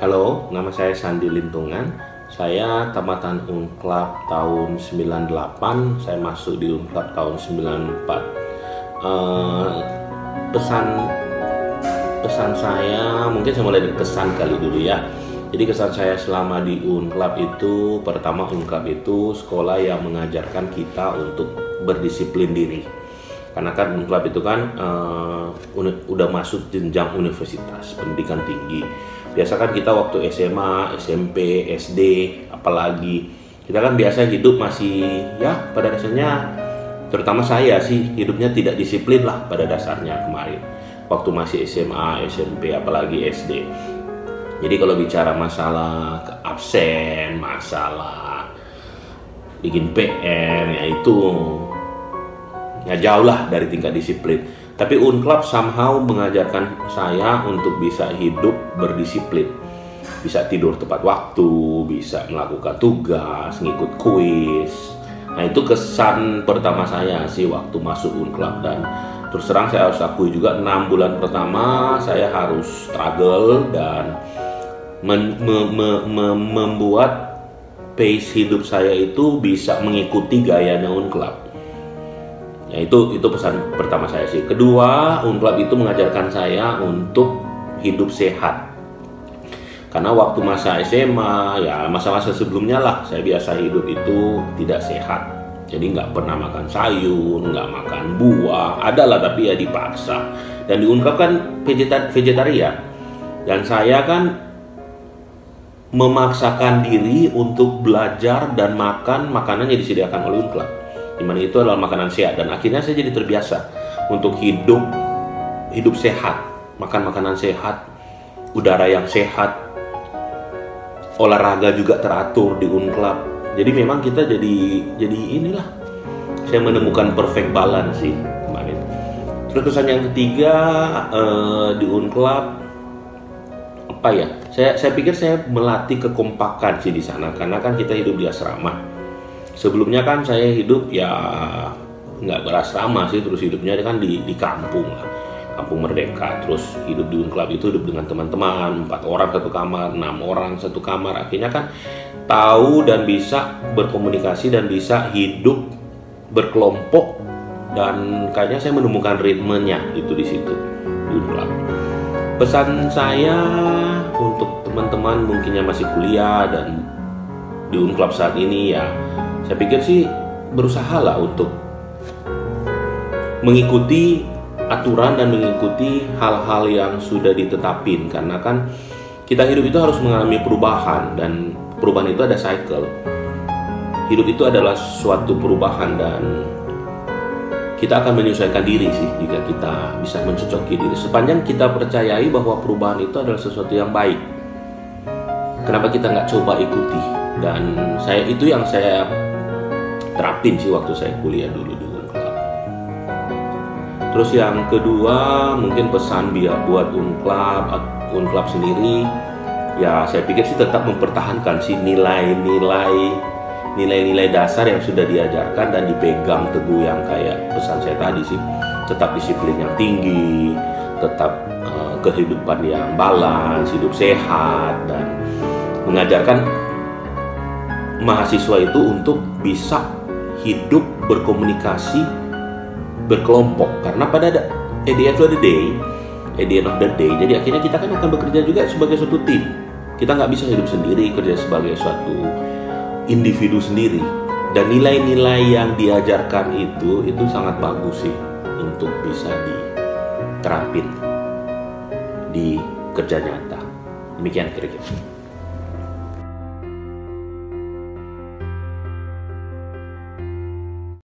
Halo, nama saya Sandi Lintungan. Saya tamatan Unclub tahun 98, saya masuk di Unclub tahun 94. Pesan pesan saya, mungkin saya mulai dari kesan kali dulu ya. Jadi kesan saya selama di Unclub itu, pertama Unclub itu sekolah yang mengajarkan kita untuk berdisiplin diri. Karena kan Unclub itu kan udah masuk jenjang universitas, pendidikan tinggi. Biasa kan kita waktu SMA, SMP, SD, apalagi kita kan biasa hidup masih ya pada dasarnya, terutama saya sih hidupnya tidak disiplin lah pada dasarnya kemarin. Waktu masih SMA, SMP, apalagi SD. Jadi kalau bicara masalah absen, masalah bikin PR, ya itu ya jauh lah dari tingkat disiplin. Tapi Unclub somehow mengajarkan saya untuk bisa hidup berdisiplin. Bisa tidur tepat waktu, bisa melakukan tugas, ngikut kuis. Nah itu kesan pertama saya sih waktu masuk Unclub. Dan terus terang saya harus akui juga 6 bulan pertama saya harus struggle dan membuat pace hidup saya itu bisa mengikuti gayanya Unclub. Ya itu pesan pertama saya sih. Kedua, Unclub itu mengajarkan saya untuk hidup sehat. Karena waktu masa SMA, ya masa-masa sebelumnya lah, saya biasa hidup itu tidak sehat. Jadi nggak pernah makan sayur, nggak makan buah, ada lah tapi ya dipaksa. Dan di Unclub kan vegetarian. Dan saya kan memaksakan diri untuk belajar dan makan makanan yang disediakan oleh Unclub. Dimana itu adalah makanan sehat, dan akhirnya saya jadi terbiasa untuk hidup sehat, makan makanan sehat, udara yang sehat, olahraga juga teratur di Unclub. Jadi memang kita jadi inilah, saya menemukan perfect balance sih kemarin. Terus kesan yang ketiga di Unclub apa ya? Saya pikir saya melatih kekompakan sih di sana, karena kan kita hidup di asrama. Sebelumnya kan saya hidup ya nggak berasrama sih, terus hidupnya kan di kampung lah, kampung Merdeka. Terus hidup di Unclub itu hidup dengan teman-teman, 4 orang satu kamar, 6 orang satu kamar. Akhirnya kan tahu dan bisa berkomunikasi dan bisa hidup berkelompok, dan kayaknya saya menemukan ritmenya itu di situ di Unclub. Pesan saya untuk teman-teman mungkin yang masih kuliah dan di Unclub saat ini ya, saya pikir sih berusahalah untuk mengikuti aturan dan mengikuti hal-hal yang sudah ditetapin, karena kan kita hidup itu harus mengalami perubahan, dan perubahan itu ada cycle. Hidup itu adalah suatu perubahan, dan kita akan menyesuaikan diri sih jika kita bisa mencocoki diri, sepanjang kita percayai bahwa perubahan itu adalah sesuatu yang baik. Kenapa kita nggak coba ikuti? Dan itu yang saya terapin sih waktu saya kuliah dulu di Unclub. Terus yang kedua, mungkin pesan biar buat Unclub sendiri, ya saya pikir sih tetap mempertahankan sih nilai-nilai dasar yang sudah diajarkan dan dipegang teguh, yang kayak pesan saya tadi sih, tetap disiplin yang tinggi, tetap kehidupan yang balance, hidup sehat, dan mengajarkan mahasiswa itu untuk bisa hidup berkomunikasi berkelompok. Karena at the end of the day, jadi akhirnya kita kan akan bekerja juga sebagai suatu tim. Kita nggak bisa hidup sendiri, kerja sebagai suatu individu sendiri. Dan nilai-nilai yang diajarkan itu sangat bagus sih untuk bisa diterapin di kerja nyata. Demikian kira-kira.